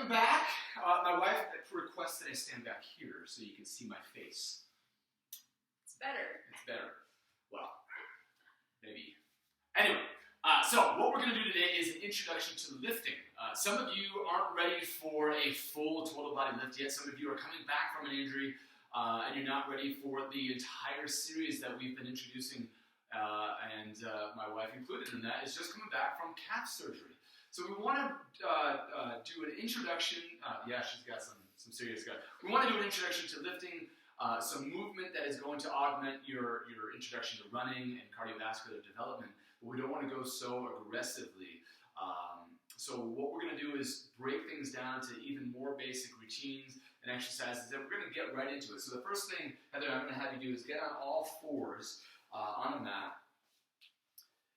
coming back. My wife requests that I stand back here so you can see my face. It's better. It's better. Well, maybe. Anyway, so what we're going to do today is an introduction to lifting. Some of you aren't ready for a full total body lift yet. Some of you are coming back from an injury and you're not ready for the entire series that we've been introducing, and my wife included in that is just coming back from calf surgery. So we want to do an introduction. Yeah, she's got some serious guts. We want to do an introduction to lifting, some movement that is going to augment your introduction to running and cardiovascular development, but we don't want to go so aggressively. So what we're going to do is break things down to even more basic routines and exercises, and we're going to get right into it. So the first thing, Heather, I'm going to have you do is get on all fours on a mat.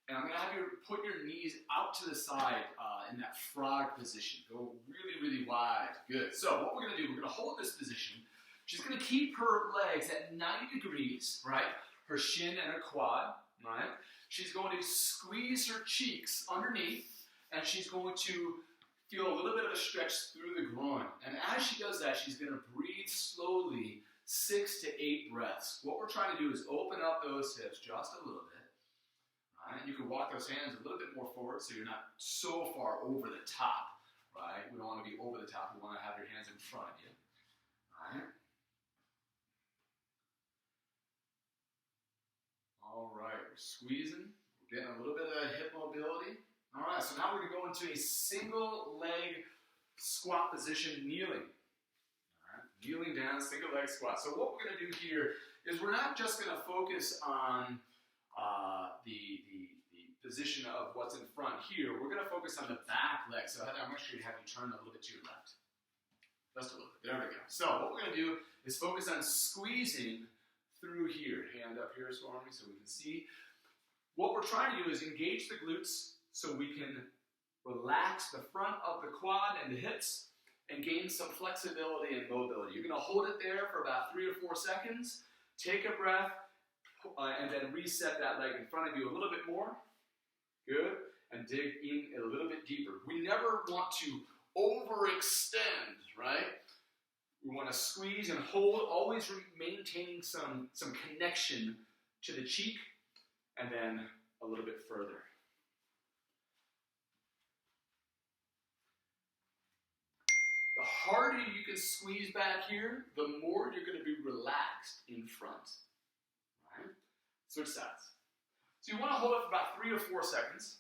And I'm going to have you put your knees out to the side in that frog position. Go really, really wide. Good. So what we're going to do, we're going to hold this position. She's going to keep her legs at 90 degrees, right? Her shin and her quad, right? She's going to squeeze her cheeks underneath, and she's going to feel a little bit of a stretch through the groin. And as she does that, she's going to breathe slowly 6 to 8 breaths. What we're trying to do is open up those hips just a little bit. Right? You can walk those hands a little bit more forward so you're not so far over the top, right? We don't want to be over the top. We want to have your hands in front of you, right? All right, we're squeezing. We're getting a little bit of hip mobility. All right, so now we're going to go into a single leg squat position, kneeling. All right, kneeling down, single leg squat. So what we're going to do here is we're not just going to focus on the position of what's in front here. We're going to focus on the back leg. So Heather, I'm actually going to have you turn a little bit to your left. Just a little bit. There we go. So what we're going to do is focus on squeezing through here. Hand up here for me so we can see. What we're trying to do is engage the glutes so we can relax the front of the quad and the hips and gain some flexibility and mobility. You're going to hold it there for about 3 or 4 seconds. Take a breath. And then reset that leg in front of you a little bit more. Good. And dig in a little bit deeper. We never want to overextend, right? We want to squeeze and hold, always maintaining some connection to the cheek, and then a little bit further. The harder you can squeeze back here, the more you're going to be relaxed in front. Switch sides. So you want to hold it for about 3 or 4 seconds.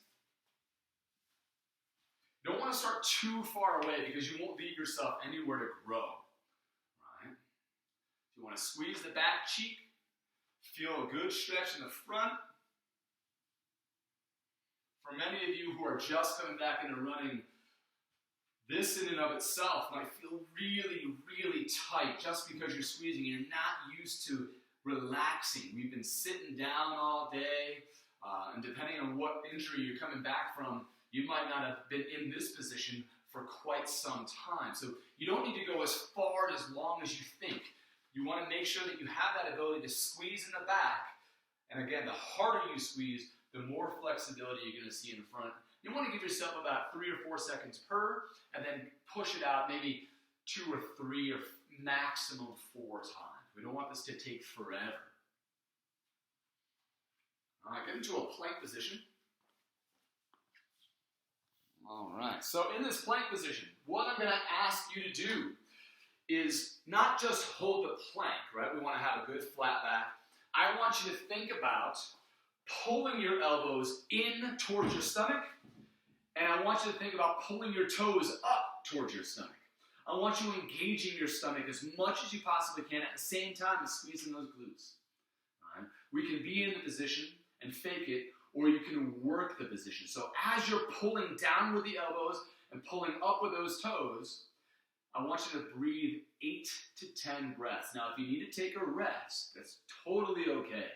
You don't want to start too far away because you won't leave yourself anywhere to grow. Right? You want to squeeze the back cheek. Feel a good stretch in the front. For many of you who are just coming back into running, this in and of itself might feel really, really tight just because you're squeezing. You're not used to relaxing. We've been sitting down all day, and depending on what injury you're coming back from, you might not have been in this position for quite some time. So you don't need to go as far as long as you think. You want to make sure that you have that ability to squeeze in the back. And again, the harder you squeeze, the more flexibility you're going to see in front. You want to give yourself about 3 or 4 seconds per, and then push it out maybe 2 or 3 or maximum 4 times. We don't want this to take forever. All right, get into a plank position. All right, so in this plank position, what I'm going to ask you to do is not just hold the plank, right? We want to have a good flat back. I want you to think about pulling your elbows in towards your stomach, and I want you to think about pulling your toes up towards your stomach. I want you engaging your stomach as much as you possibly can at the same time as squeezing those glutes. All right? We can be in the position and fake it, or you can work the position. So as you're pulling down with the elbows and pulling up with those toes, I want you to breathe 8 to 10 breaths. Now, if you need to take a rest, that's totally okay.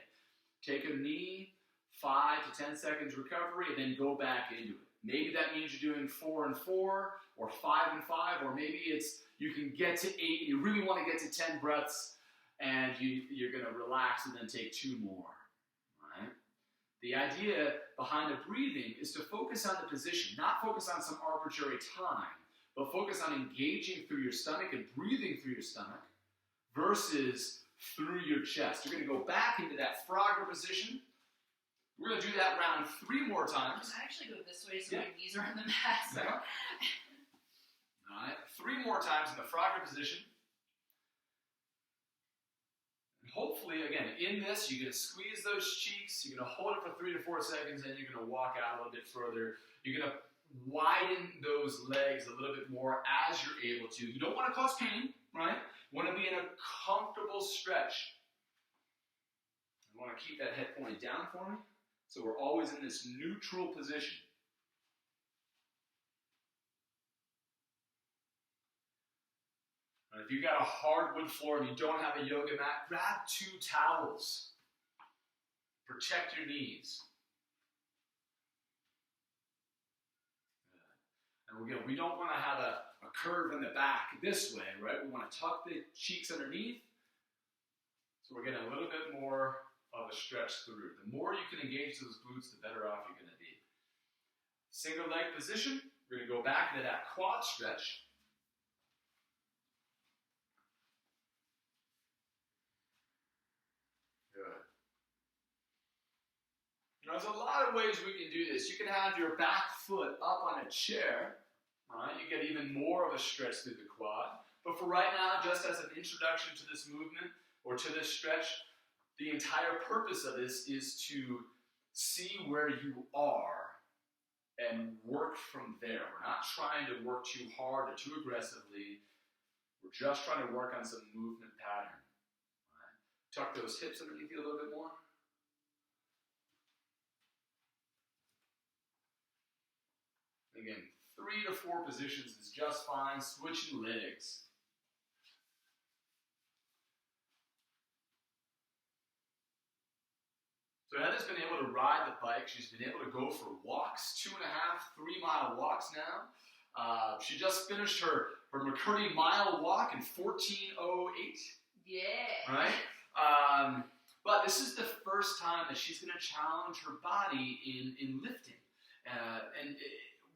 Take a knee, 5 to 10 seconds recovery, and then go back into it. Maybe that means you're doing 4 and 4, or 5 and 5, or maybe it's you can get to 8 and you really want to get to 10 breaths and you're going to relax and then take 2 more. Right? The idea behind the breathing is to focus on the position, not focus on some arbitrary time. but focus on engaging through your stomach and breathing through your stomach versus through your chest. You're going to go back into that Frogger position. We're going to do that round 3 more times. I actually go this way so my knees are on the mat. So. Yeah. All right, 3 more times in the Frogger position. And hopefully, again, in this, you're going to squeeze those cheeks. You're going to hold it for 3 to 4 seconds, and you're going to walk out a little bit further. You're going to widen those legs a little bit more as you're able to. You don't want to cause pain, right? You want to be in a comfortable stretch. You want to keep that head pointed down for me. So we're always in this neutral position. If you've got a hardwood floor and you don't have a yoga mat, grab 2 towels. Protect your knees. And again, we don't want to have a curve in the back this way, right? We want to tuck the cheeks underneath. So we're getting a little bit more of a stretch through. The more you can engage those glutes, the better off you're going to be. Single leg position. We're going to go back into that quad stretch. Good. Now, there's a lot of ways we can do this. You can have your back foot up on a chair. All right, you get even more of a stretch through the quad. But for right now, just as an introduction to this movement or to this stretch, the entire purpose of this is to see where you are and work from there. We're not trying to work too hard or too aggressively. We're just trying to work on some movement pattern. All right. Tuck those hips underneath you a little bit more. Again, 3 to 4 positions is just fine. Switching legs. So Heather's been able to ride the bike. She's been able to go for walks, 2.5, 3-mile walks now. She just finished her McKirdy mile walk in 14:08. Yeah. Right? But this is the first time that she's going to challenge her body in lifting.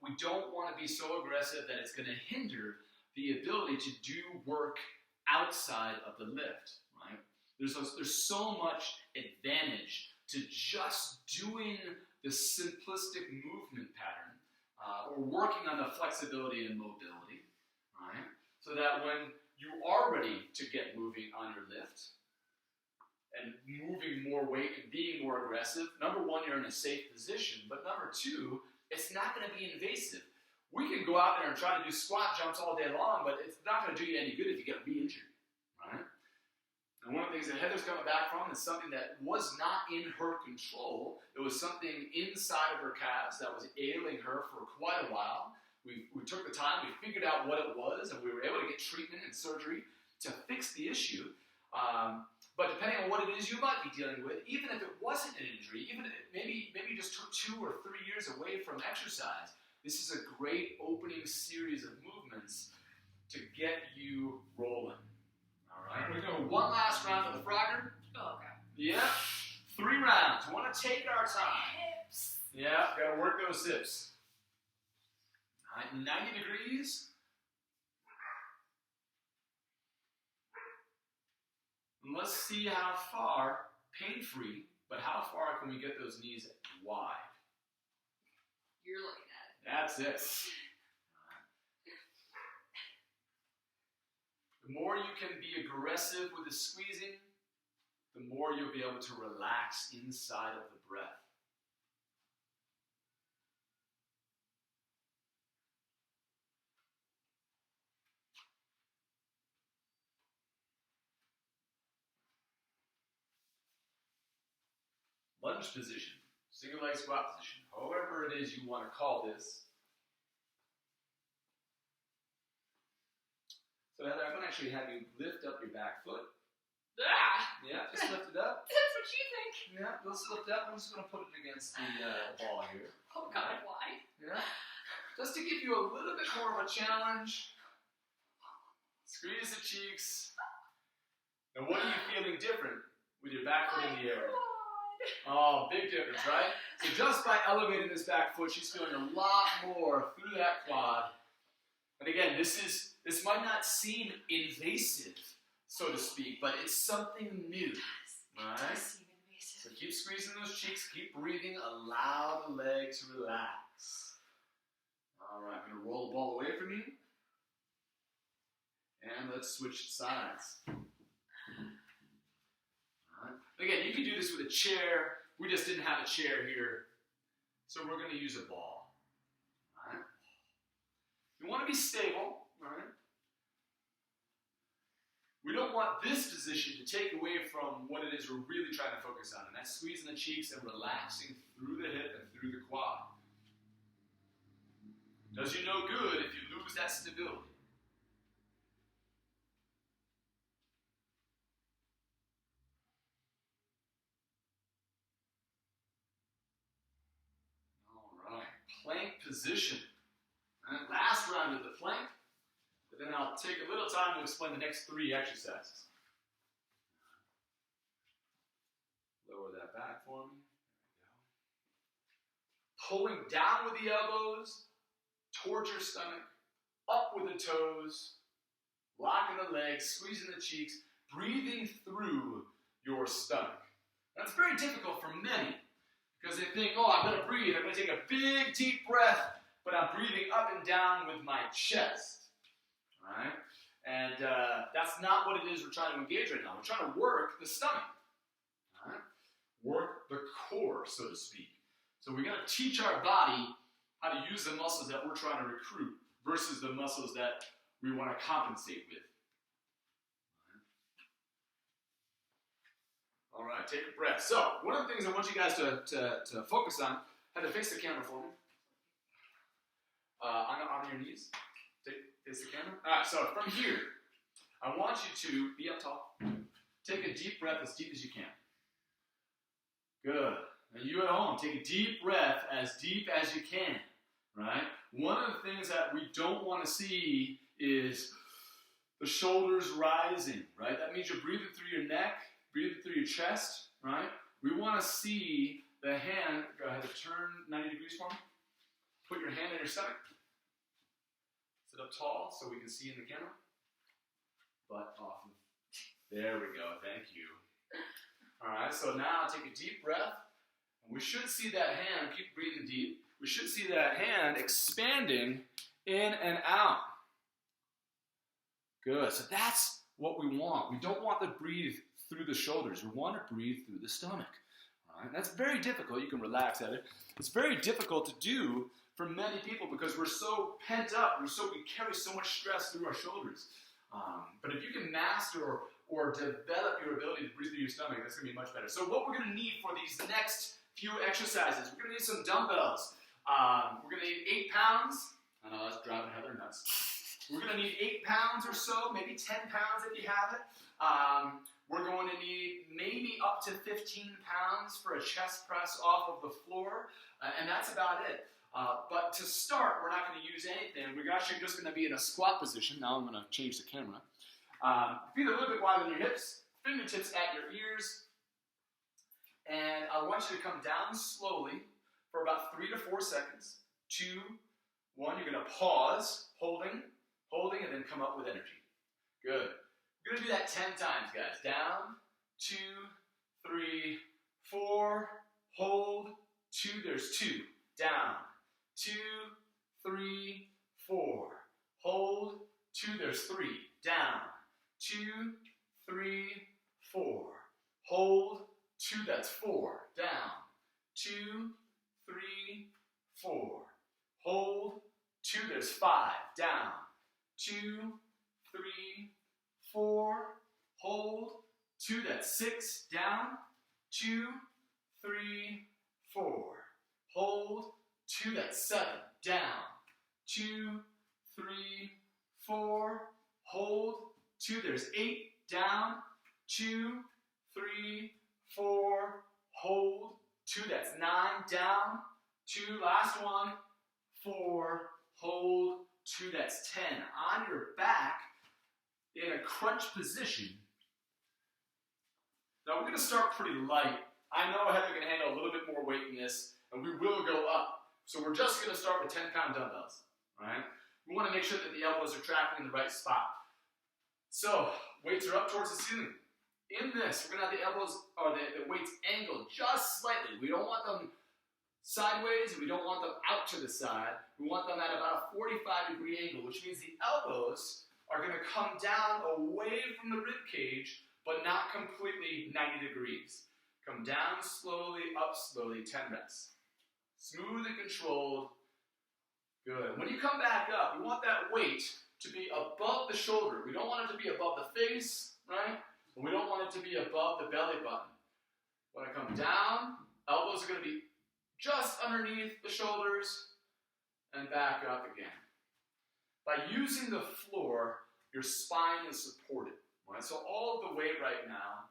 We don't want to be so aggressive that it's going to hinder the ability to do work outside of the lift. Right? There's so much advantage to just doing the simplistic movement pattern or working on the flexibility and mobility, right? So that when you are ready to get moving on your lift and moving more weight and being more aggressive, number 1, you're in a safe position, but number 2, it's not going to be invasive. We can go out there and try to do squat jumps all day long, but it's not going to do you any good if you get re-injured, right? And one of the things that Heather's coming back from is something that was not in her control. It was something inside of her calves that was ailing her for quite a while. We took the time, we figured out what it was, and we were able to get treatment and surgery to fix the issue. But depending on what it is you might be dealing with, even if it wasn't an injury, even if maybe just took 2 or 3 years away from exercise, this is a great opening series of movements to get you rolling. All right, we're going to go one last round of the Frogger. Oh, okay. Yeah, 3 rounds. We want to take our time. Hips. Yeah, got to work those hips. All right, 90 degrees. And let's see how far, pain-free, but how far can we get those knees wide? You're looking at it. That's it. The more you can be aggressive with the squeezing, the more you'll be able to relax inside of the breath. Lunge position, single leg squat position, however it is you want to call this. So Heather, I'm going to actually have you lift up your back foot. Ah! Yeah, just lift it up. That's what you think. Yeah, let's lift up. I'm just going to put it against the ball here. Oh, God, why? Yeah, just to give you a little bit more of a challenge. Squeeze the cheeks. Now, what are you feeling different with your back foot in the air? Oh, big difference, right? So just by elevating this back foot, she's feeling a lot more through that quad. And again, this might not seem invasive, so to speak, but it's something new. All right? So keep squeezing those cheeks, keep breathing, allow the leg to relax. All right, I'm going to roll the ball away from you. And let's switch sides. All right. Again, you can do this with a chair. We just didn't have a chair here, so we're going to use a ball. All right. You want to be stable. All right. We don't want this position to take away from what it is we're really trying to focus on, and that's squeezing the cheeks and relaxing through the hip and through the quad. Does you no good if you lose that stability. Plank position. And last round of the plank, but then I'll take a little time to explain the next 3 exercises. Lower that back for me. There we go. Pulling down with the elbows, towards your stomach, up with the toes, locking the legs, squeezing the cheeks, breathing through your stomach. That's very difficult for many. Because they think, oh, I'm going to breathe. I'm going to take a big, deep breath, but I'm breathing up and down with my chest. All right? And that's not what it is we're trying to engage right now. We're trying to work the stomach. All right? Work the core, so to speak. So we're going to teach our body how to use the muscles that we're trying to recruit versus the muscles that we want to compensate with. All right, take a breath. So, one of the things I want you guys to focus on, have to face the camera for me. On your knees. Face the camera. All right, so from here, I want you to be up tall. Take a deep breath as deep as you can. Good. Now you at home, take a deep breath as deep as you can. Right? One of the things that we don't want to see is the shoulders rising. Right? That means you're breathing through your neck. Breathe through your chest, right? We want to see the hand, go ahead and turn 90 degrees for me. Put your hand on your stomach. Sit up tall so we can see in the camera. Butt off. There we go, thank you. All right, so now take a deep breath. And we should see that hand, keep breathing deep. We should see that hand expanding in and out. Good, so that's what we want. We don't want to breathe through the shoulders. We want to breathe through the stomach. All right? That's very difficult. You can relax at it. It's very difficult to do for many people because we're so pent up. We carry so much stress through our shoulders. But if you can master or develop your ability to breathe through your stomach, that's going to be much better. So what we're going to need for these next few exercises, we're going to need some dumbbells. We're going to need 8 pounds. I know that's driving Heather nuts. We're going to need 8 pounds or so, maybe 10 pounds if you have it. We're going to need maybe up to 15 pounds for a chest press off of the floor, and that's about it. But to start, we're not going to use anything. We're actually just going to be in a squat position. Now I'm going to change the camera. Feet a little bit wider than your hips, fingertips at your ears, and I want you to come down slowly for about 3 to 4 seconds. 2, 1, you're going to pause, holding, and then come up with energy. Good. We're going to do that 10 times, guys. Down, 2, 3, 4, hold, 2, there's 2. Down, 2, 3, 4. Hold, 2, there's 3. Down, 2, 3, 4. Hold, 2, that's 4. Down, 2, 3, 4. Hold, 2, there's 5. Down, 2, 3, 4, hold, 2, that's 6, down, 2, 3, 4, hold, 2, that's 7, down, 2, 3, 4, hold, 2, there's 8, down, 2, 3, 4, hold, 2, that's 9, down, 2, last one, 4, hold, 2, that's 10. On your back, in a crunch position. Now we're going to start pretty light. I know Heather can handle a little bit more weight in this, and we will go up. So we're just going to start with 10-pound dumbbells. All right? We want to make sure that the elbows are tracking in the right spot. So, weights are up towards the ceiling. In this, we're going to have the elbows, or the weights angled just slightly. We don't want them sideways, and we don't want them out to the side. We want them at about a 45-degree angle, which means the elbows are going to come down away from the rib cage, but not completely 90 degrees. Come down slowly, up slowly, 10 reps. Smooth and controlled. Good. When you come back up, we want that weight to be above the shoulder. We don't want it to be above the face, right? But we don't want it to be above the belly button. When I come down, elbows are going to be just underneath the shoulders and back up again. By using the floor, your spine is supported. Right? So all of the weight right now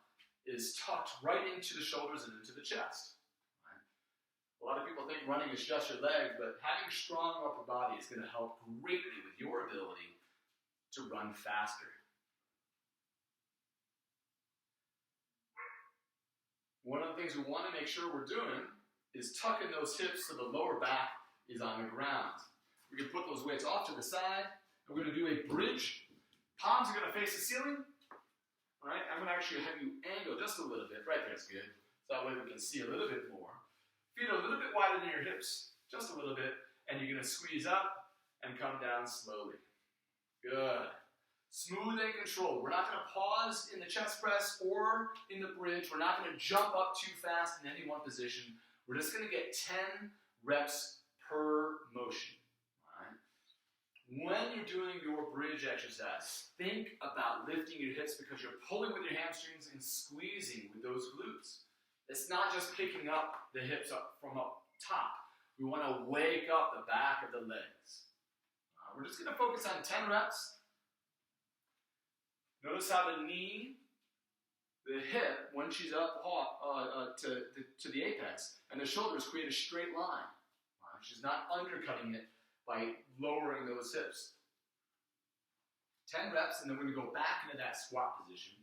is tucked right into the shoulders and into the chest. Right? A lot of people think running is just your legs, but having a strong upper body is going to help greatly with your ability to run faster. One of the things we want to make sure we're doing is tucking those hips so the lower back is on the ground. We can put those weights off to the side. And we're going to do a bridge. Palms are going to face the ceiling. All right, I'm going to actually have you angle just a little bit. Right there's good. So that way we can see a little bit more. Feet a little bit wider than your hips, just a little bit. And you're going to squeeze up and come down slowly. Good. Smooth and controlled. We're not going to pause in the chest press or in the bridge. We're not going to jump up too fast in any one position. We're just going to get 10 reps per motion. All right? When you're doing your bridge exercise, think about lifting your hips because you're pulling with your hamstrings and squeezing with those glutes. It's not just picking up the hips up from up top. We want to wake up the back of the legs. We're just going to focus on 10 reps. Notice how the knee, the hip, when she's up to the apex, and the shoulders create a straight line. She's not undercutting it by lowering those hips. 10 reps, and then we're going to go back into that squat position.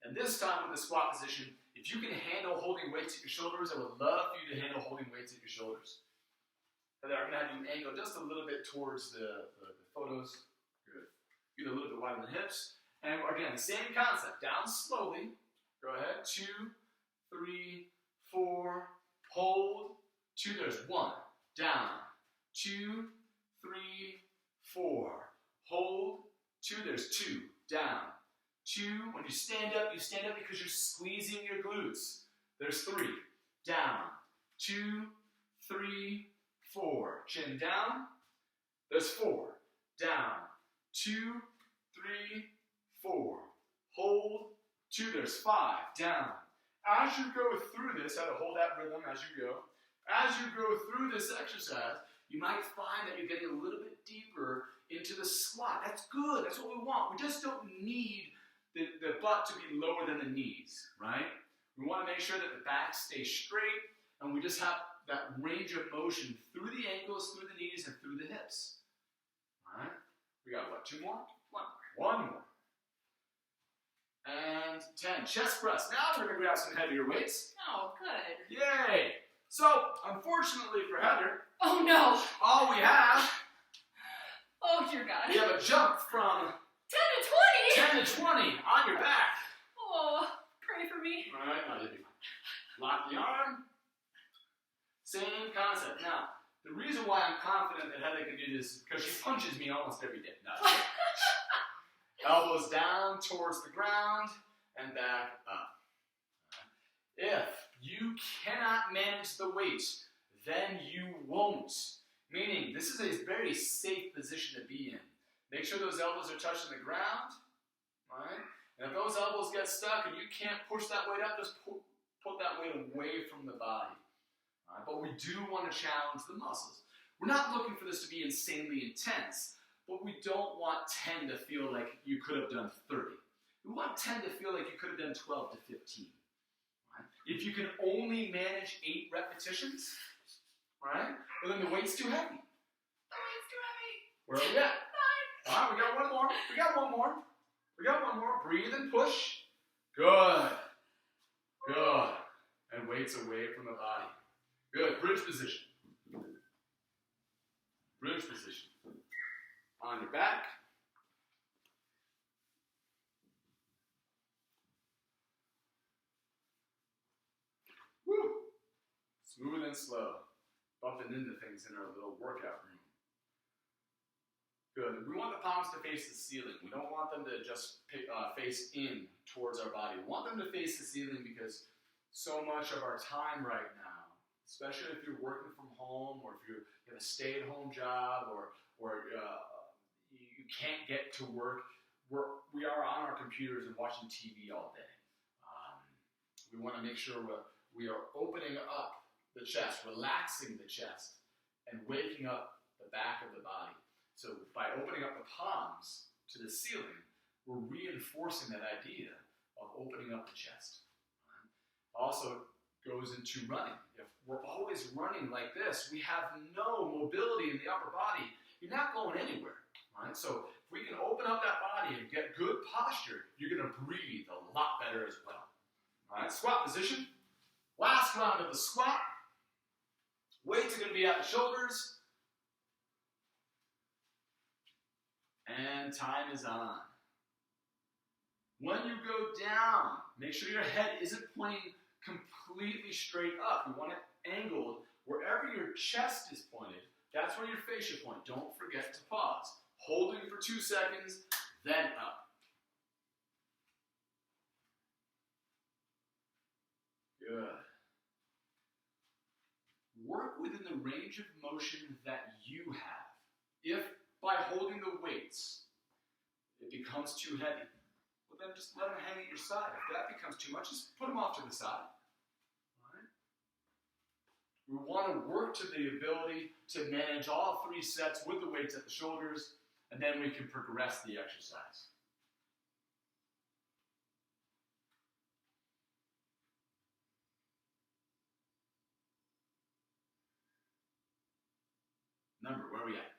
And this time with the squat position, if you can handle holding weights at your shoulders, I would love for you to handle holding weights at your shoulders. And then I'm going to have you angle just a little bit towards the photos. Good. Get a little bit wider than the hips. And again, same concept. Down slowly. Go ahead. 2, 3, 4. Hold. 2. There's 1. Down. 2, 3, 4. Hold. 2. There's 2. Down. 2. When you stand up because you're squeezing your glutes. There's 3. Down. 2, 3, 4. Chin down. There's 4. Down. 2, 3, 4. Hold. 2. There's 5. Down. As you go through this, how to hold that rhythm as you go. As you go through this exercise, you might find that you're getting a little bit deeper into the squat. That's good. That's what we want. We just don't need the butt to be lower than the knees, right? We want to make sure that the back stays straight, and we just have that range of motion through the ankles, through the knees, and through the hips. All right? We got what, 2 more? 1 more. And 10. Chest press. Now we're going to grab some heavier weights. Oh, good. Yay! So, unfortunately for Heather, Oh, no. all we have, Oh, dear God. we have a jump from 10 to 20? 10 to 20 on your back. Oh, pray for me. All right, now you'll be fine. Lock the arm. Same concept. Now, the reason why I'm confident that Heather can do this is because she punches me almost every day. No, elbows down towards the ground and back up. If you cannot manage the weight, then you won't. Meaning, this is a very safe position to be in. Make sure those elbows are touching the ground. Right? And if those elbows get stuck and you can't push that weight up, just put that weight away from the body. Right? But we do want to challenge the muscles. We're not looking for this to be insanely intense, but we don't want 10 to feel like you could have done 30. We want 10 to feel like you could have done 12 to 15. Right? If you can only manage 8 repetitions, right? Well, then the weight's too heavy. The weight's too heavy. Where are we at? 9. All right, we got 1 more. We got 1 more. We got 1 more. Breathe and push. Good. Good. And weights away from the body. Good. Bridge position. Bridge position. On your back. Woo! Smooth and slow. Bumping into things in our little workout room. Good. We want the palms to face the ceiling. We don't want them to just face in towards our body. We want them to face the ceiling because so much of our time right now, especially if you're working from home or if you have a stay-at-home job or you can't get to work, we are on our computers and watching TV all day. We want to make sure we are opening up the chest, relaxing the chest, and waking up the back of the body. So by opening up the palms to the ceiling, we're reinforcing that idea of opening up the chest. Also goes into running. If we're always running like this, we have no mobility in the upper body. You're not going anywhere. Right? So if we can open up that body and get good posture, you're going to breathe a lot better as well. All right, squat position. Last round of the squat. Weights are going to be at the shoulders. And time is on. When you go down, make sure your head isn't pointing completely straight up. You want it angled. Wherever your chest is pointed, that's where your face should point. Don't forget to pause. Holding for 2 seconds, then up. Good. Work within the range of motion that you have. If by holding the weights, it becomes too heavy, well then just let them hang at your side. If that becomes too much, just put them off to the side. All right? We want to work to the ability to manage all 3 sets with the weights at the shoulders, and then we can progress the exercise. Number, where are we at?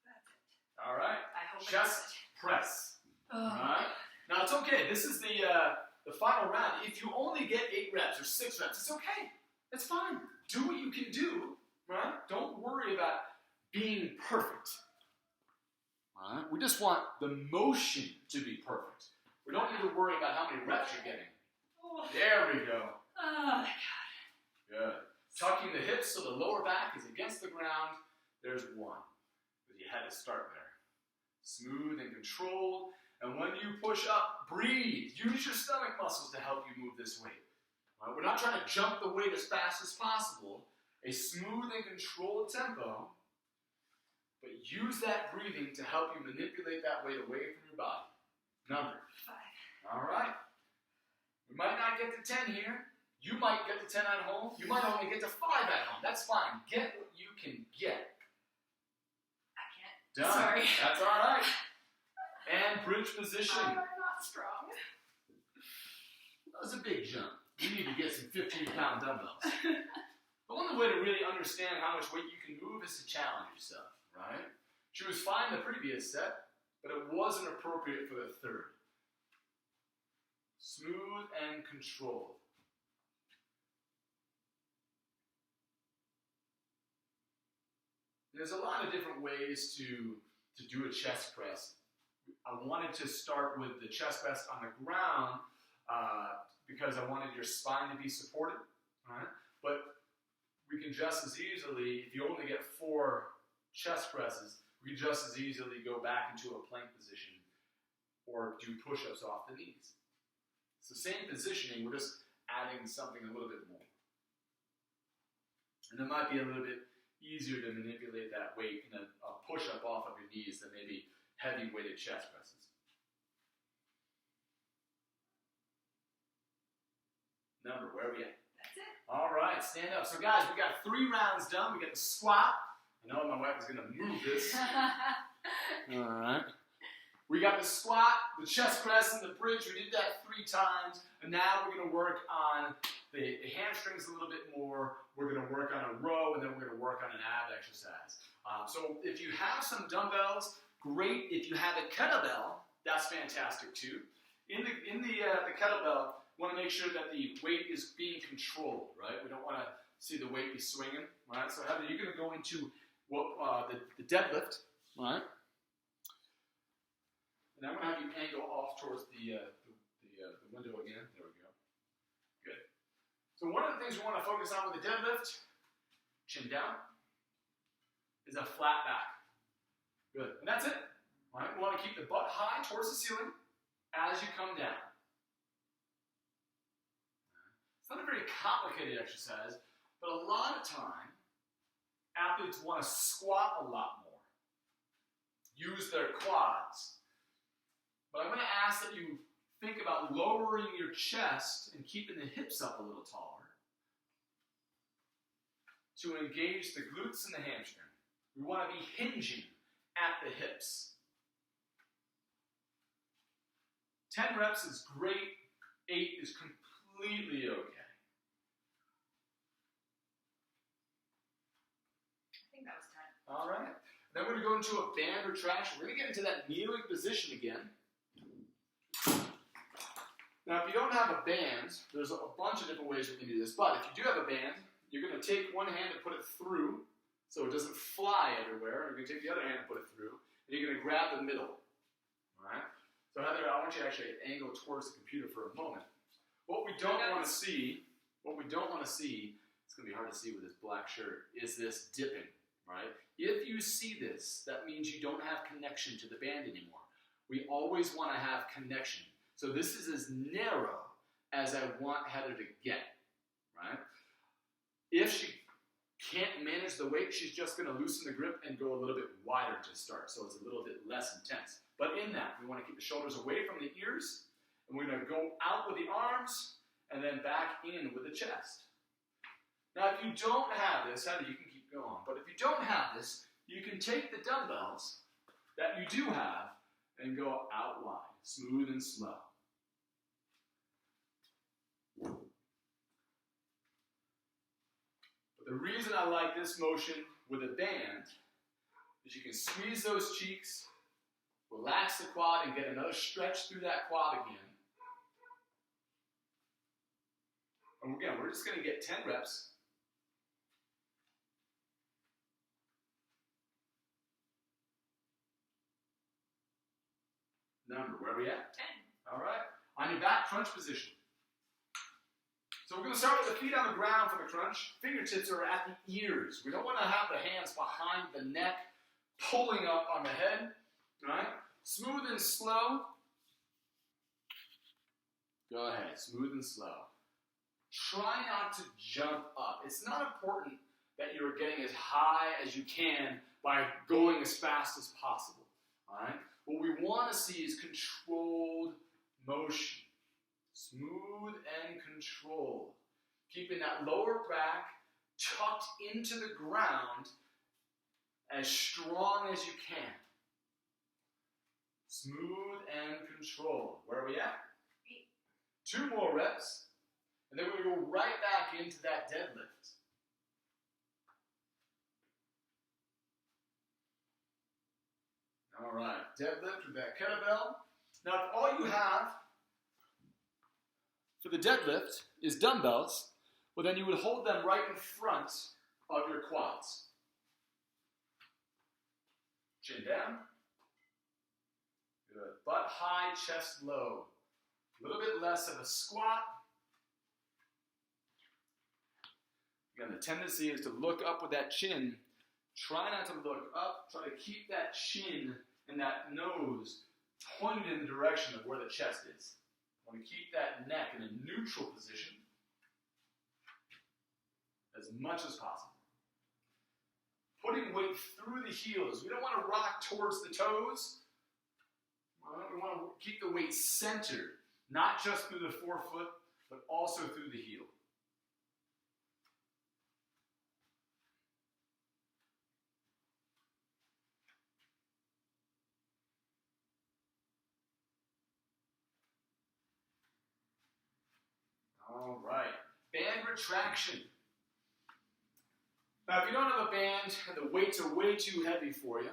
That's it. All right. I hope Chest press. Oh. All right. Now it's okay. This is the final round. If you only get 8 reps or 6 reps, it's okay. It's fine. Do what you can do. Right? Don't worry about being perfect. All right. We just want the motion to be perfect. We don't need to worry about how many reps you're getting. Oh. There we go. Oh my God. Good. Tucking the hips so the lower back is against the ground. There's 1. But you had to start there. Smooth and controlled. And when you push up, breathe. Use your stomach muscles to help you move this weight. Right? We're not trying to jump the weight as fast as possible. A smooth and controlled tempo. But use that breathing to help you manipulate that weight away from your body. Number 5. All right. We might not get to 10 here. You might get to 10 at home. You might only get to 5 at home. That's fine. Get what you can get. I can't. Done. Sorry. That's all right. And bridge position. I'm not strong. That was a big jump. You need to get some 15-pound dumbbells. The only way to really understand how much weight you can move is to challenge yourself, right? She was fine the previous set, but it wasn't appropriate for the third. Smooth and controlled. There's a lot of different ways to do a chest press. I wanted to start with the chest press on the ground because I wanted your spine to be supported, right? But we can just as easily, if you only get 4 chest presses, we can just as easily go back into a plank position or do push-ups off the knees. It's the same positioning, we're just adding something a little bit more. And it might be a little bit easier to manipulate that weight in a push-up off of your knees than maybe heavy-weighted chest presses. Number, where are we at? That's it. All right, stand up. So guys, we got 3 rounds done. We got the squat. I know my wife is going to move this. All right. We got the squat, the chest press, and the bridge. We did that 3 times. And now we're going to work on the hamstrings a little bit more. We're going to work on a row, and then we're going to work on an ab exercise. So if you have some dumbbells, great. If you have a kettlebell, that's fantastic too. In the kettlebell, we want to make sure that the weight is being controlled, right? We don't want to see the weight be swinging, right? So Heather, you're going to go into the deadlift, all right? And I'm going to have you angle off towards the window again. There we go. Good. So one of the things we want to focus on with the deadlift, chin down, is a flat back. Good. And that's it. All right? We want to keep the butt high towards the ceiling as you come down. It's not a very complicated exercise, but a lot of time, athletes want to squat a lot more. Use their quads. But I'm going to ask that you think about lowering your chest and keeping the hips up a little taller to engage the glutes and the hamstring. We want to be hinging at the hips. 10 reps is great. 8 is completely okay. I think that was 10. All right. Then we're going to go into a band retraction. We're going to get into that kneeling position again. Now, if you don't have a band, there's a bunch of different ways we can do this. But if you do have a band, you're going to take one hand and put it through so it doesn't fly everywhere. You're going to take the other hand and put it through, and you're going to grab the middle. All right? So, Heather, I want you to actually angle towards the computer for a moment. What we don't want to see, it's going to be hard to see with this black shirt, is this dipping, right? If you see this, that means you don't have connection to the band anymore. We always want to have connection. So this is as narrow as I want Heather to get, right? If she can't manage the weight, she's just going to loosen the grip and go a little bit wider to start, so it's a little bit less intense. But in that, we want to keep the shoulders away from the ears, and we're going to go out with the arms, and then back in with the chest. Now, if you don't have this, Heather, you can keep going, but if you don't have this, you can take the dumbbells that you do have and go out wide, smooth and slow. But the reason I like this motion with a band is you can squeeze those cheeks, relax the quad, and get another stretch through that quad again. And again, we're just going to get 10 reps. Number, where are we at? 10. All right. On your back crunch position. So we're going to start with the feet on the ground for the crunch. Fingertips are at the ears. We don't want to have the hands behind the neck, pulling up on the head. All right? Smooth and slow. Go ahead. Smooth and slow. Try not to jump up. It's not important that you're getting as high as you can by going as fast as possible. All right? What we want to see is controlled motion. Smooth and controlled. Keeping that lower back tucked into the ground as strong as you can. Smooth and controlled. Where are we at? 8. 2 more reps. And then we're going to go right back into that deadlift. All right, deadlift with that kettlebell. Now, if all you have for the deadlift is dumbbells, well, then you would hold them right in front of your quads. Chin down. Good. Butt high, chest low. A little bit less of a squat. Again, the tendency is to look up with that chin. Try not to look up. Try to keep that chin and that nose pointed in the direction of where the chest is. I want to keep that neck in a neutral position as much as possible. Putting weight through the heels. We don't want to rock towards the toes. We want to keep the weight centered, not just through the forefoot, but also through the heel. All right, band retraction. Now, if you don't have a band and the weights are way too heavy for you,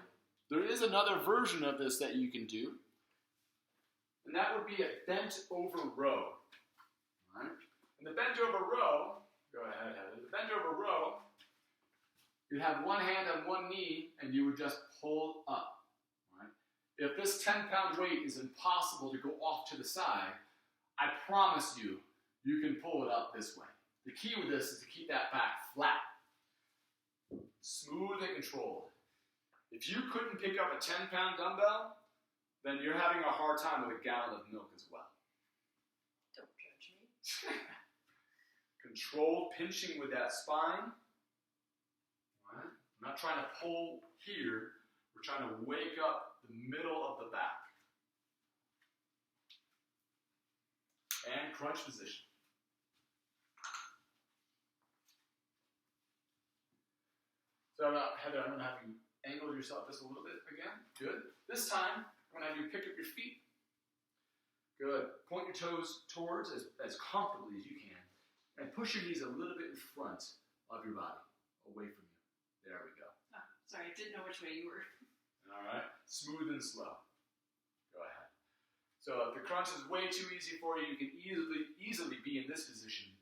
there is another version of this that you can do, and that would be a bent over row. All right? And the bent over row, go ahead, Heather. The bent over row, you'd have one hand on one knee and you would just pull up. Right? If this 10-pound weight is impossible to go off to the side, I promise you, you can pull it up this way. The key with this is to keep that back flat, smooth and controlled. If you couldn't pick up a 10-pound dumbbell, then you're having a hard time with a gallon of milk as well. Don't judge me. Controlled pinching with that spine. Right? I'm not trying to pull here. We're trying to wake up the middle of the back. And crunch position. So Heather, I'm going to have you angle yourself just a little bit again. Good. This time, I'm going to have you pick up your feet. Good. Point your toes towards as comfortably as you can. And push your knees a little bit in front of your body, away from you. There we go. Oh, sorry, I didn't know which way you were. All right. Smooth and slow. Go ahead. So if the crunch is way too easy for you, you can easily be in this position.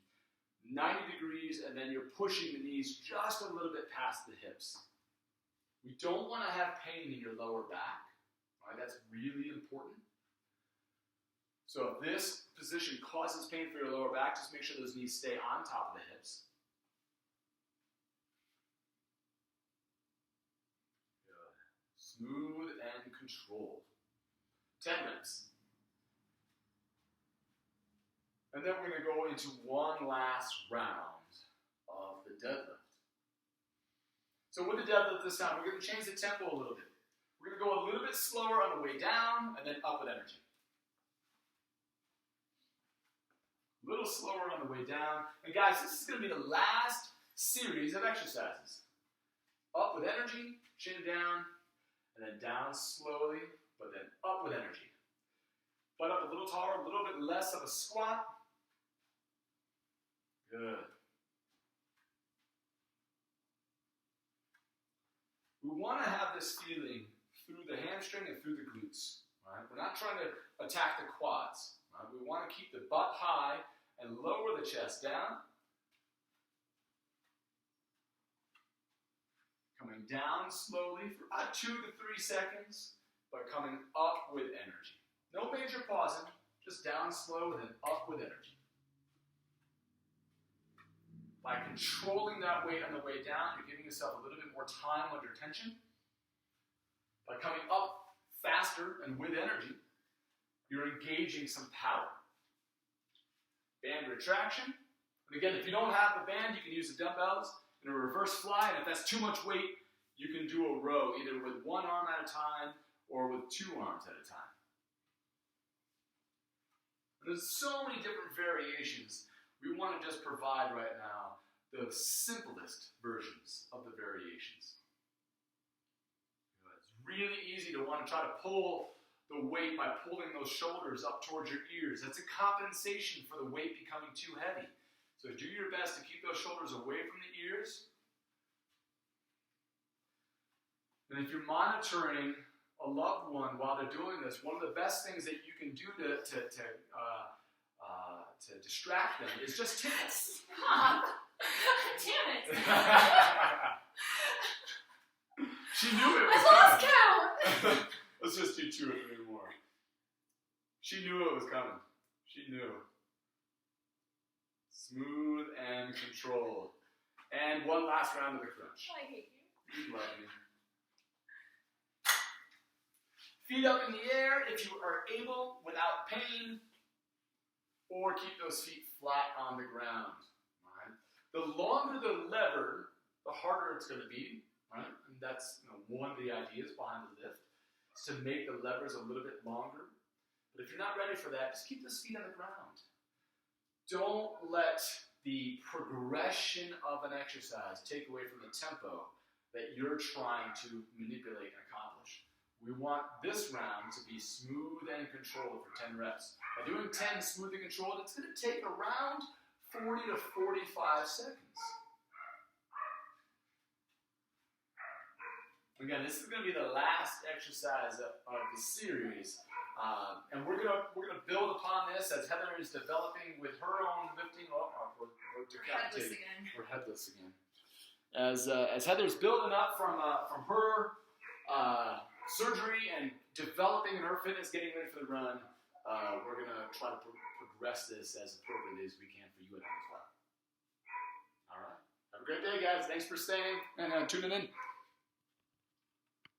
90 degrees, and then you're pushing the knees just a little bit past the hips. We don't want to have pain in your lower back. Right? That's really important. So if this position causes pain for your lower back, just make sure those knees stay on top of the hips. Good. Smooth and controlled. 10 reps. And then we're going to go into one last round of the deadlift. So with the deadlift this time, we're going to change the tempo a little bit. We're going to go a little bit slower on the way down and then up with energy. A little slower on the way down. And guys, this is going to be the last series of exercises. Up with energy, chin down, and then down slowly, but then up with energy. Butt up a little taller, a little bit less of a squat. Good. We want to have this feeling through the hamstring and through the glutes. Right? We're not trying to attack the quads. Right? We want to keep the butt high and lower the chest down. Coming down slowly for about 2 to 3 seconds, but coming up with energy. No major pausing, just down slow and then up with energy. By controlling that weight on the way down, you're giving yourself a little bit more time under tension. By coming up faster and with energy, you're engaging some power. Band retraction. And again, if you don't have the band, you can use the dumbbells in a reverse fly. And if that's too much weight, you can do a row, either with one arm at a time or with 2 arms at a time. There's so many different variations. We want to just provide right now the simplest versions of the variations. It's really easy to want to try to pull the weight by pulling those shoulders up towards your ears. That's a compensation for the weight becoming too heavy. So do your best to keep those shoulders away from the ears. And if you're monitoring a loved one while they're doing this, one of the best things that you can do to distract them is just tickle. Stop! Damn it! She knew it was I lost coming. count! Let's just do 2 or 3 more. She knew it was coming. She knew. Smooth and controlled. And one last round of the crunch. I hate you. You love me. Feet up in the air if you are able, without pain, or keep those feet flat on the ground. Right? The longer the lever, the harder it's going to be. Right? And that's one of the ideas behind the lift, is to make the levers a little bit longer. But if you're not ready for that, just keep those feet on the ground. Don't let the progression of an exercise take away from the tempo that you're trying to manipulate and accomplish. We want this round to be smooth and controlled for 10 reps. By doing 10 smooth and controlled, it's going to take around 40 to 45 seconds. Again, this is going to be the last exercise of the series. And we're gonna build upon this as Heather is developing with her own lifting. We're headless again. We're headless again. As Heather's building up from her surgery and developing in her fitness, getting ready for the run, we're going to try to progress this as appropriately as we can for you at home as well. All right. Have a great day, guys. Thanks for staying and tuning in.